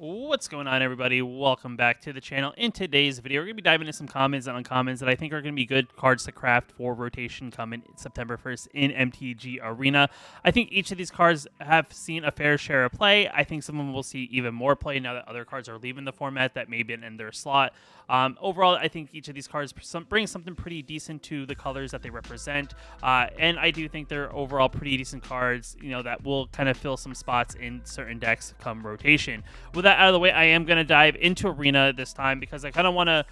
What's going on, everybody? Welcome back to the channel. In today's video, we're going to be diving into some commons and uncommons that I think are going to be good cards to craft for rotation coming September 1st in MTG Arena. I think each of these cards have seen a fair share of play. I think some of them will see even more play now that other cards are leaving the format that may be in their slot. Overall, I think each of these cards bring something pretty decent to the colors that they represent, and I do think they're overall pretty decent cards, that will kind of fill some spots in certain decks come rotation. With that out of the way, I am going to dive into Arena this time because I kind of want to,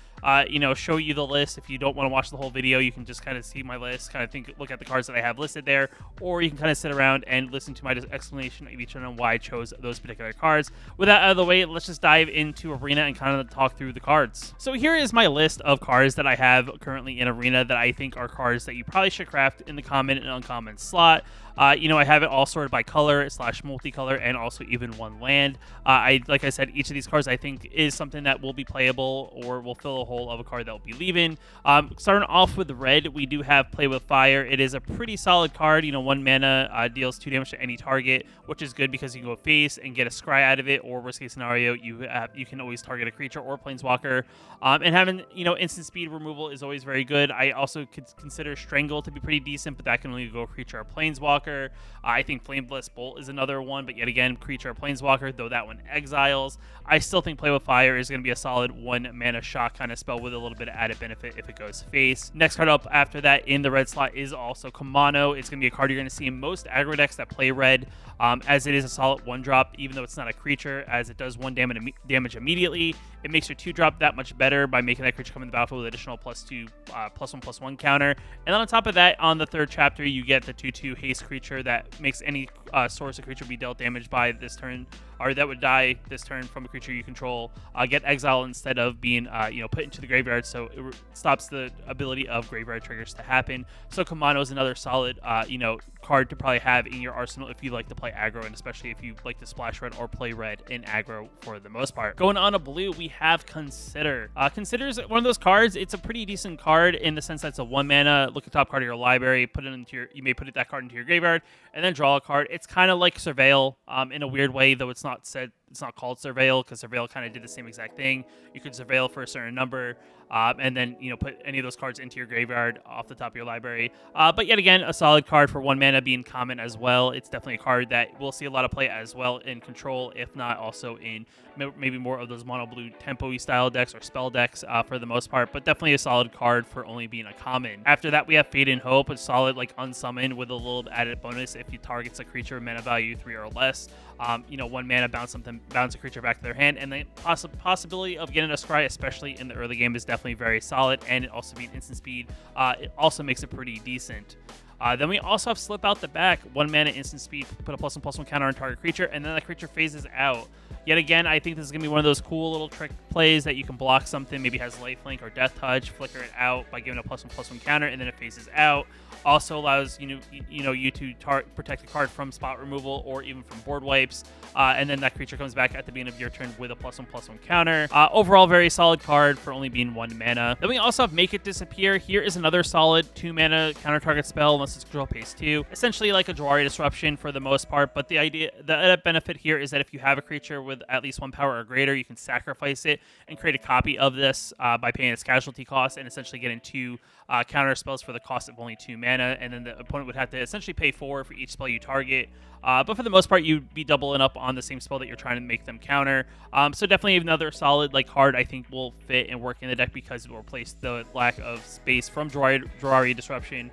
show you the list. If you don't want to watch the whole video, you can just kind of see my list, kind of look at the cards that I have listed there, or you can kind of sit around and listen to my explanation of each one and why I chose those particular cards. With that out of the way, let's just dive into Arena and kind of talk through the cards. So here is my list of cards that I have currently in Arena that I think are cards that you probably should craft in the common and uncommon slot. I have it all sorted by color / multicolor and also even one land. Like I said, each of these cards I think is something that will be playable or will fill a hole of a card that will be leaving. Starting off with red, we do have Play with Fire. It is a pretty solid card. 1 mana, deals 2 damage to any target, which is good because you can go face and get a scry out of it, or worst case scenario, you can always target a creature or planeswalker. And having instant speed removal is always very good. I also could consider Strangle to be pretty decent, but that can only go creature or planeswalker. I think Flameless Bolt is another one, but yet again, creature or planeswalker, though that one exiles. I still think Play with Fire is going to be a solid 1 mana shock kind of spell with a little bit of added benefit if it goes face. Next card up after that in the red slot is also Kamano. It's going to be a card you're going to see in most aggro decks that play red, as it is a solid 1-drop, even though it's not a creature, as it does 1 damage immediately. It makes your 2-drop that much better by making that creature come in the battlefield with additional +2, +1/+1 counter. And then on top of that, on the third chapter, you get the 2/2 haste creature that makes any source of creature be dealt damage by this turn, or that would die this turn from a creature you control, get exile instead of being put into the graveyard, so it stops the ability of graveyard triggers to happen. So Kamano is another solid card to probably have in your arsenal if you like to play aggro, and especially if you like to splash red or play red in aggro for the most part. Going on a blue, we have Consider. Consider is one of those cards. It's a pretty decent card in the sense that it's a 1 mana. Look at the top card of your library, you may put that card into your graveyard, and then draw a card. It's kind of like Surveil in a weird way, though it's not called Surveil, because Surveil kind of did the same exact thing. You could Surveil for a certain number, and then put any of those cards into your graveyard off the top of your library. But yet again, a solid card for 1 mana being common as well. It's definitely a card that will see a lot of play as well in Control, if not also in maybe more of those mono blue tempo-y style decks or spell decks for the most part, but definitely a solid card for only being a common. After that, we have Fate and Hope, a solid unsummoned with a little added bonus if you targets a creature mana value 3 or less. 1 mana, bounce a creature back to their hand, and the possibility of getting a scry, especially in the early game, is definitely very solid, and it also being instant speed, it also makes it pretty decent. Then we also have Slip Out the Back, 1 mana instant speed, put a +1/+1 counter on target creature, and then the creature phases out. Yet again, I think this is going to be one of those cool little trick plays that you can block something, maybe has lifelink or death touch, flicker it out by giving a +1/+1 counter, and then it phases out. Also allows you to protect a card from spot removal or even from board wipes, and then that creature comes back at the beginning of your turn with a +1/+1 counter. Overall, very solid card for only being 1 mana. Then we also have Make It Disappear. Here is another solid 2 mana counter target spell unless it's control phase 2. Essentially like a Jawari Disruption for the most part, but the benefit here is that if you have a creature with at least 1 power or greater, you can sacrifice it and create a copy of this by paying its casualty cost and essentially getting 2 counter spells for the cost of only 2 mana, and then the opponent would have to essentially pay 4 for each spell you target. But for the most part, you'd be doubling up on the same spell that you're trying to make them counter. So definitely another solid card I think will fit and work in the deck because it will replace the lack of space from Jawari Disruption.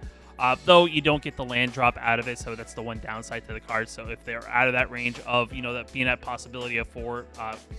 Though you don't get the land drop out of it, so that's the one downside to the card. So if they're out of that range of that being that possibility of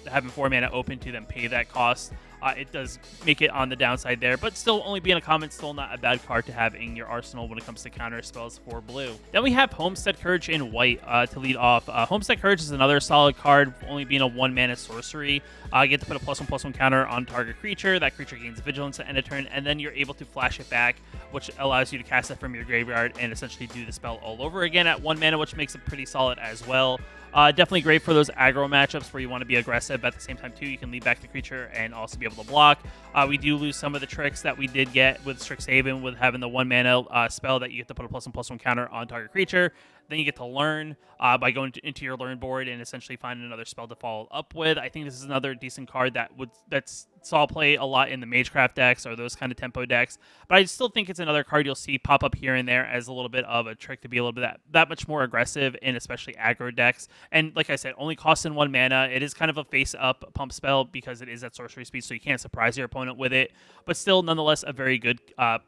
having 4 mana open to them pay that cost, it does make it on the downside there, but still only being a common, still not a bad card to have in your arsenal when it comes to counter spells for blue. Then we have Homestead Courage in white to lead off. Homestead Courage is another solid card, only being a 1 mana sorcery. You get to put a +1/+1 counter on target creature. That creature gains vigilance at end of turn, and then you're able to flash it back, which allows you to cast it from your graveyard and essentially do the spell all over again at 1 mana, which makes it pretty solid as well. Definitely great for those aggro matchups where you want to be aggressive, but at the same time, too, you can lead back the creature and also be able to block. We do lose some of the tricks that we did get with Strixhaven with having the 1 mana spell that you get to put a +1/+1 counter on target creature. Then you get to learn by going into your learn board and essentially finding another spell to follow up with. I think this is another decent card that's saw play a lot in the Magecraft decks or those kind of tempo decks. But I still think it's another card you'll see pop up here and there as a little bit of a trick to be a little bit that much more aggressive in especially aggro decks. And like I said, only costing 1 mana. It is kind of a face-up pump spell because it is at sorcery speed, so you can't surprise your opponent with it. But still, nonetheless, a very good 1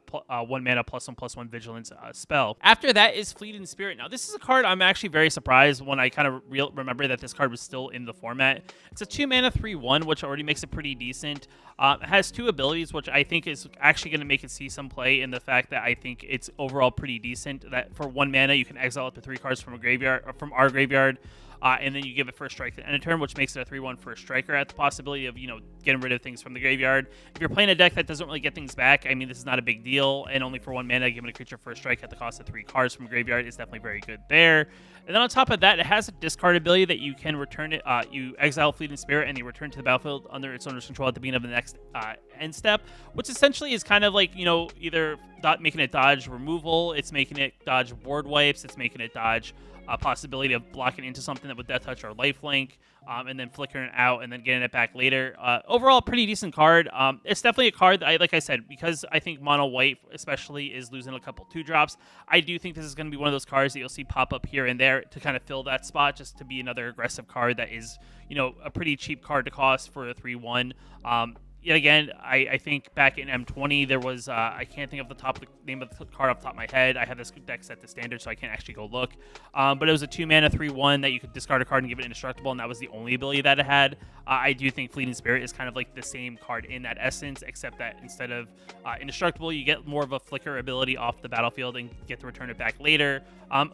mana +1/+1 vigilance spell. After that is Fleeting Spirit. Now, this is a card I'm actually very surprised when I kind of remember that this card was still in the format. It's a 2 mana 3/1, which already makes it pretty decent. It has 2 abilities, which I think is actually going to make it see some play in the fact that I think it's overall pretty decent. That for 1 mana, you can exile up to 3 cards from a graveyard, or from our graveyard, and then you give it first strike at the end of turn, which makes it a 3/1 first striker at the possibility of, getting rid of things from the graveyard. If you're playing a deck that doesn't really get things back, I mean, this is not a big deal, and only for 1 mana, giving a creature first strike at the cost of 3 cards from a graveyard is definitely very good there. And then on top of that, it has a discard ability that you can return it. You exile Fleeting Spirit and you return to the battlefield under its owner's control at the beginning of the next end step, which essentially is kind of like, either making it dodge removal, it's making it dodge board wipes, it's making it dodge a possibility of blocking into something that would Death Touch or Lifelink, and then flickering it out and then getting it back later. Overall, pretty decent card. It's definitely a card that, like I said, because I think mono white especially is losing a couple 2-drops, I do think this is going to be one of those cards that you'll see pop up here and there to kind of fill that spot, just to be another aggressive card that is, a pretty cheap card to cost for a 3/1. Yet again, I think back in M20, there was, I can't think of the name of the card off the top of my head. I have this deck set to standard, so I can't actually go look. But it was a 2 mana 3/1 that you could discard a card and give it indestructible, and that was the only ability that it had. I do think Fleeting Spirit is kind of like the same card in that essence, except that instead of indestructible, you get more of a flicker ability off the battlefield and get to return it back later.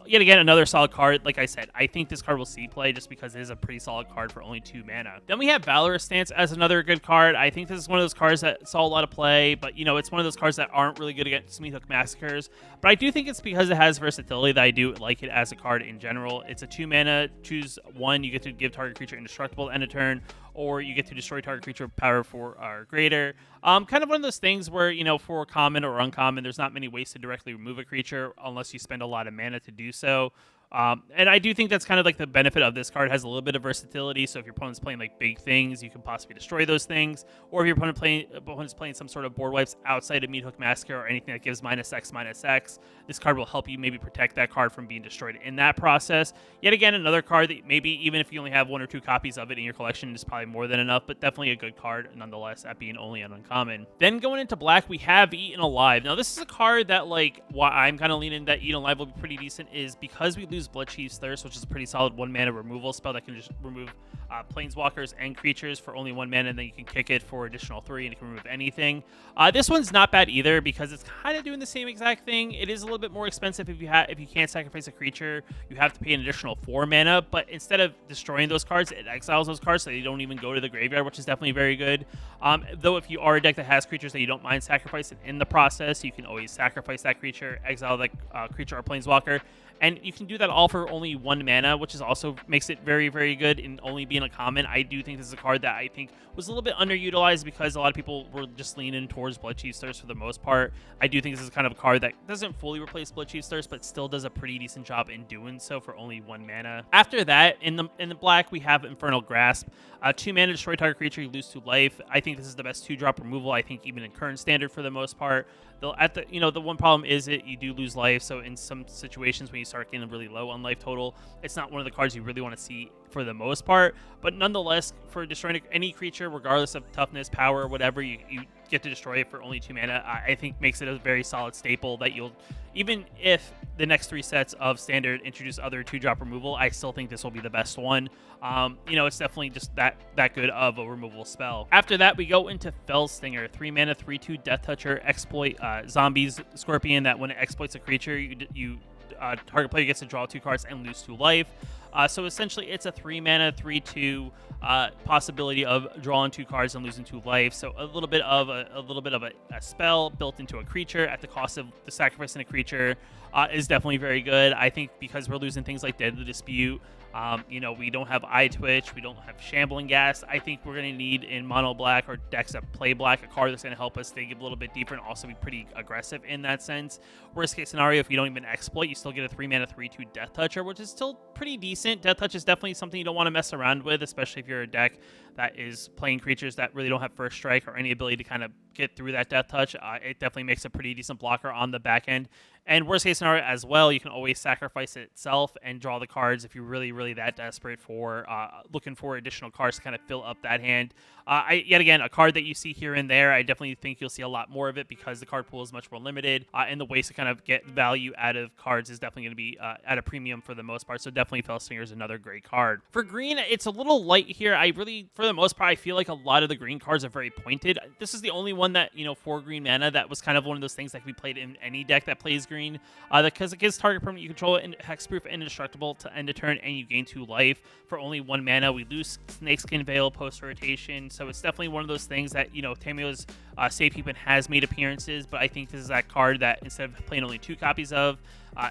Yet again, another solid card. Like I said, I think this card will see play just because it is a pretty solid card for only 2 mana. Then we have Valor Stance as another good card. I think this is one of those cards that saw a lot of play, but it's one of those cards that aren't really good against Meathook Massacres. But I do think it's because it has versatility that I do like it as a card in general. It's a 2 mana, choose 1, you get to give target creature indestructible end of turn, or you get to destroy target creature with power 4 or greater. Kind of one of those things where, for common or uncommon, there's not many ways to directly remove a creature unless you spend a lot of mana to do so. And I do think that's kind of like the benefit of this card. It has a little bit of versatility, so if your opponent's playing like big things, you can possibly destroy those things. Or if your opponent's playing some sort of board wipes outside of Meathook Massacre or anything that gives -X/-X, this card will help you maybe protect that card from being destroyed in that process. Yet again, another card that maybe even if you only have 1 or 2 copies of it in your collection is probably more than enough, but definitely a good card nonetheless at being only an uncommon. Then going into black, we have Eaten Alive. Now this is a card that, like, why I'm kind of leaning that Eaten Alive will be pretty decent is because we lose Bloodchief's Thirst, which is a pretty solid 1 mana removal spell that can just remove planeswalkers and creatures for only 1 mana, and then you can kick it for additional 3 and it can remove anything. This one's not bad either because it's kind of doing the same exact thing. It is a little bit more expensive if you can't sacrifice a creature, you have to pay an additional 4 mana, but instead of destroying those cards, it exiles those cards so they don't even go to the graveyard, which is definitely very good. Though if you are a deck that has creatures that you don't mind sacrificing in the process, you can always sacrifice that creature, exile the creature or planeswalker, and you can do that all for only 1 mana, which is also makes it very, very good in only being a common. I do think this is a card that I think was a little bit underutilized because a lot of people were just leaning towards Bloodchief's Thirst for the most part. I do think this is kind of a card that doesn't fully replace Bloodchief's Thirst, but still does a pretty decent job in doing so for only 1 mana. After that, in the black, we have Infernal Grasp. 2 mana, destroy target creature, you lose 2 life. I think this is the best 2-drop removal, I think, even in current standard for the most part. The one problem is you do lose life, so in some situations when you start getting really low on life total, it's not one of the cards you really want to see for the most part. But nonetheless, for destroying any creature, regardless of toughness, power, whatever, you get to destroy it for only 2 mana, I think makes it a very solid staple that you'll, even if the next 3 sets of standard introduce other 2-drop removal, I still think this will be the best one. It's definitely just that good of a removal spell. After that, we go into Fellstinger, 3 mana, 3/2 Death Toucher, exploit zombies scorpion that when it exploits a creature, target player gets to draw 2 cards and lose 2 life. So essentially, it's a 3-mana, 3/2 possibility of drawing 2 cards and losing 2 life. So a little bit of a spell built into a creature at the cost of the sacrificing a creature is definitely very good. I think because we're losing things like Deadly Dispute, we don't have Eye Twitch, we don't have Shambling Gas. I think we're going to need in mono black or decks that play black a card that's going to help us dig a little bit deeper and also be pretty aggressive in that sense. Worst case scenario, if you don't even exploit, you still get a 3-mana 3/2 Death Toucher, which is still pretty decent. Death Touch is definitely something you don't want to mess around with, especially if you're a deck that is playing creatures that really don't have first strike or any ability to kind of get through that Death Touch. It definitely makes a pretty decent blocker on the back end. And worst case scenario as well, you can always sacrifice it itself and draw the cards if you're really, really that desperate for looking for additional cards to kind of fill up that hand. Yet again, a card that you see here and there, I definitely think you'll see a lot more of it because the card pool is much more limited, and the ways to kind of get value out of cards is definitely going to be at a premium for the most part. So definitely Fellslinger is another great card. For green, it's a little light here. For the most part, I feel like a lot of the green cards are very pointed. This is the only one that, for green mana, that was kind of one of those things that can be played in any deck that plays green, because it gives target permanent you control and hexproof and indestructible to end a turn, and you gain 2 life for only 1 mana. We lose Snakeskin Veil post rotation, so it's definitely one of those things that Tamiyo's Safekeeping has made appearances, but I think this is that card that instead of playing only 2 copies of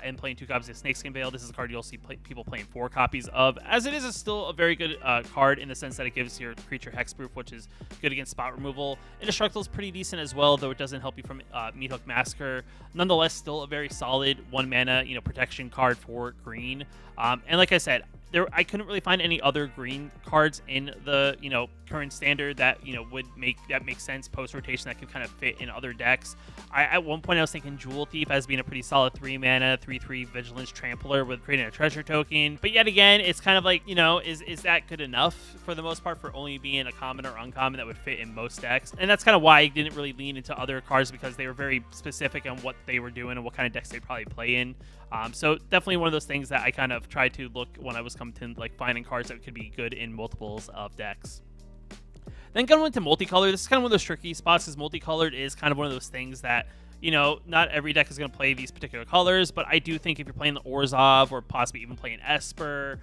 and playing 2 copies of Snakeskin Veil, this is a card you'll see people playing 4 copies of. As it is still a very good card in the sense that it gives your creature hexproof, which is good against spot removal. Indestructible is pretty decent as well, though it doesn't help you from Meathook Massacre. Nonetheless, still a very solid 1 mana protection card for green. And like I said, I couldn't really find any other green cards in the current standard that would make sense post rotation that could kind of fit in other decks. At one point I was thinking Jewel Thief as being a pretty solid 3-mana 3/3 Vigilance Trampler with creating a treasure token, but yet again it's kind of like is that good enough for the most part for only being a common or uncommon that would fit in most decks? And that's kind of why I didn't really lean into other cards, because they were very specific on what they were doing and what kind of decks they probably play in. So definitely one of those things that I kind of tried to look when I was coming to finding cards that could be good in multiples of decks. Then going into multicolor, this is kind of one of those tricky spots, because multicolored is kind of one of those things that not every deck is going to play these particular colors, but I do think if you're playing the Orzhov or possibly even playing Esper,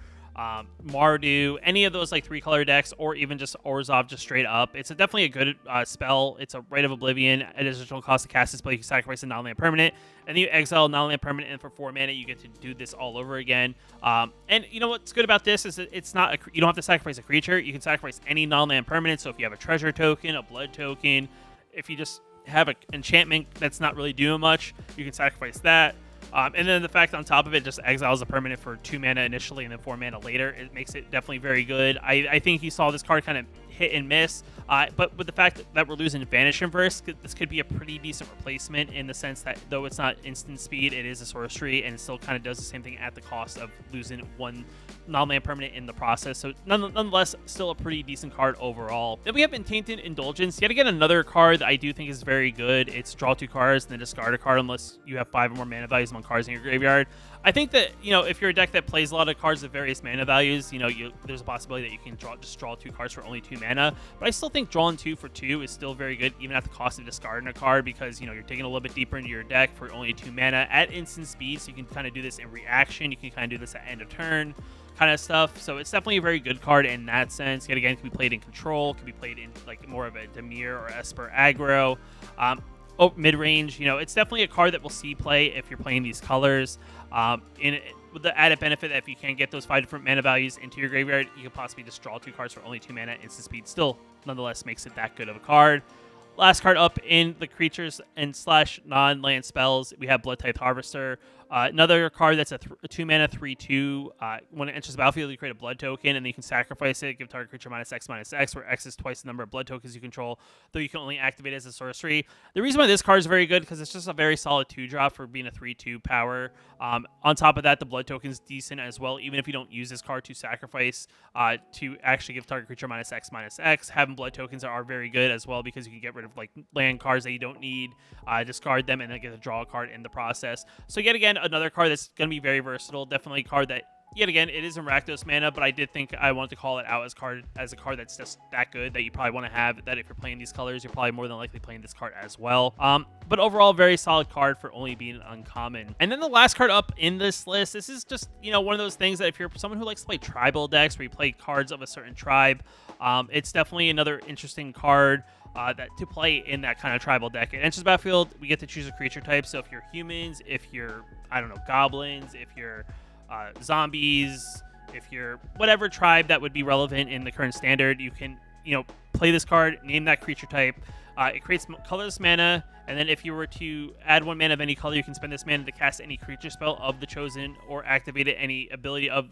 Mardu, any of those 3-color decks, or even just Orzhov just straight up, it's definitely a good spell. It's a Rite of Oblivion. At additional cost to cast this, but you can sacrifice a non-land permanent, and then you exile non-land permanent, and for 4 mana you get to do this all over again. And what's good about this is that it's not you don't have to sacrifice a creature. You can sacrifice any non-land permanent. So if you have a treasure token, a blood token, if you just have an enchantment that's not really doing much, you can sacrifice that. And then the fact on top of it just exiles a permanent for 2 mana initially and then 4 mana later, it makes it definitely very good. I think you saw this card kind of hit and miss, but with the fact that we're losing Vanish Inverse, this could be a pretty decent replacement in the sense that though it's not instant speed, it is a sorcery, and it still kind of does the same thing at the cost of losing 1 non-land permanent in the process. So nonetheless, still a pretty decent card overall. Then we have Untainted Indulgence, yet again another card that I do think is very good. It's draw 2 cards and then discard a card unless you have 5 or more mana values among cards in your graveyard. I think that if you're a deck that plays a lot of cards with various mana values, there's a possibility that you can just draw 2 cards for only 2 mana. But I still think drawing 2 for 2 is still very good, even at the cost of discarding a card, because you're digging a little bit deeper into your deck for only 2 mana at instant speed. So you can kind of do this in reaction. You can kind of do this at end of turn kind of stuff. So it's definitely a very good card in that sense. Yet again, it can be played in control, can be played in more of a Dimir or Esper aggro. Mid-range, it's definitely a card that we'll see play if you're playing these colors. With the added benefit that if you can't get those 5 different mana values into your graveyard, you could possibly just draw 2 cards for only 2 mana. Instant speed still, nonetheless, makes it that good of a card. Last card up in the creatures and / non-land spells, we have Blood-Tithe Harvester. Another card that's a 2 mana 3/2. When it enters the battlefield, you create a blood token, and then you can sacrifice it, give target creature -X/-X, where X is twice the number of blood tokens you control, though you can only activate it as a sorcery. The reason why this card is very good because it's just a very solid 2-drop for being a 3/2 power. On top of that, the blood token is decent as well, even if you don't use this card to sacrifice to actually give target creature -X/-X. Having blood tokens are very good as well, because you can get rid of land cards that you don't need, discard them, and then get to draw a card in the process. So yet again, another card that's going to be very versatile. Definitely a card that Yet again, it is in Rakdos mana, but I did think I wanted to call it out as a card that's just that good that you probably want to have. That if you're playing these colors, you're probably more than likely playing this card as well. But overall, very solid card for only being uncommon. And then the last card up in this list, this is just, you know, one of those things that if you're someone who likes to play tribal decks where you play cards of a certain tribe, it's definitely another interesting card that to play in that kind of tribal deck. In Enters Battlefield, we get to choose a creature type. So if you're humans, if you're, I don't know, goblins, if you're zombies, if you're whatever tribe that would be relevant in the current standard, you can, you know, play this card, name that creature type. It creates colorless mana, and then if you were to add 1 mana of any color, you can spend this mana to cast any creature spell of the chosen or activate any ability of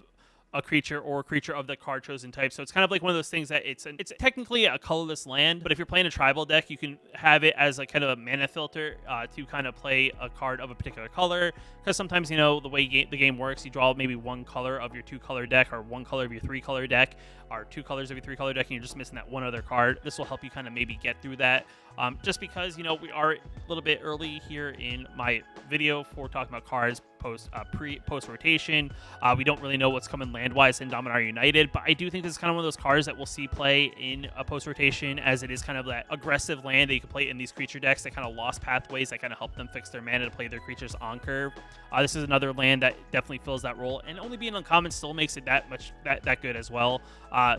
a creature or a creature of the card chosen type. So it's kind of like one of those things that it's technically a colorless land, but if you're playing a tribal deck, you can have it as like kind of a mana filter to kind of play a card of a particular color. Because sometimes, you know, the way the game works, you draw maybe 1 color of your 2-color deck, or 1 color of your 3-color deck, or 2 colors of your 3-color deck, and you're just missing that 1 other card. This will help you kind of maybe get through that. Just because, you know, we are a little bit early here in my video for talking about cards post rotation. We don't really know what's coming land-wise in Dominaria United, but I do think this is kind of one of those cards that we'll see play in a post rotation, as it is kind of that aggressive land that you can play in these creature decks that kind of lost pathways that kind of help them fix their mana to play their creatures on curve. This is another land that definitely fills that role, and only being uncommon still makes it that good as well.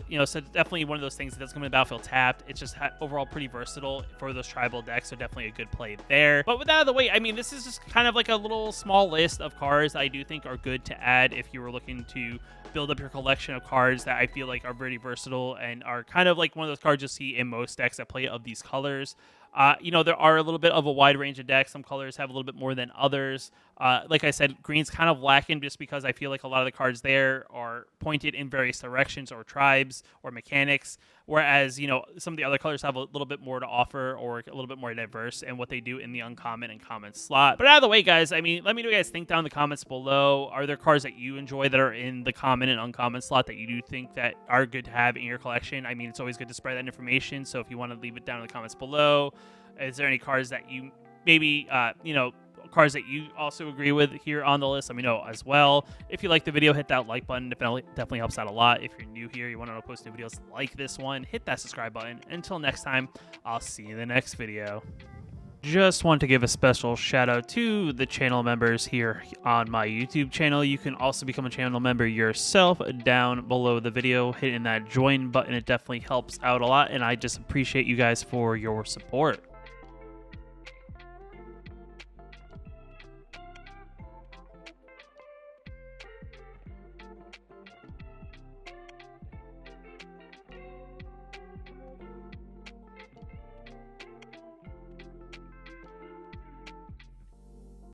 You know, so definitely one of those things that does come in the battlefield tapped. It's just overall pretty versatile for those tribal decks, so definitely a good play there. But with that out of the way, I mean, this is just kind of like a little small list of cards that I do think are good to add if you were looking to build up your collection of cards that I feel like are very versatile and are kind of like one of those cards you'll see in most decks that play of these colors. You know, there are a little bit of a wide range of decks. Some colors have a little bit more than others. Like I said, green's kind of lacking just because I feel like a lot of the cards there are pointed in various directions or tribes or mechanics, whereas, you know, some of the other colors have a little bit more to offer or a little bit more diverse in what they do in the uncommon and common slot. But out of the way, guys, I mean, let me know what you guys think down in the comments below. Are there cards that you enjoy that are in the common and uncommon slot that you do think that are good to have in your collection? I mean, it's always good to spread that information, so if you want to leave it down in the comments below. Is there any cards that you maybe, you know, cards that you also agree with here on the list? Let me know as well. If you like the video, hit that like button. It definitely helps out a lot. If you're new here, you want to post new videos like this one, hit that subscribe button. Until next time, I'll see you in the next video. Just want to give a special shout out to the channel members here on my YouTube channel. You can also become a channel member yourself down below the video, hitting that join button. It definitely helps out a lot, and I just appreciate you guys for your support.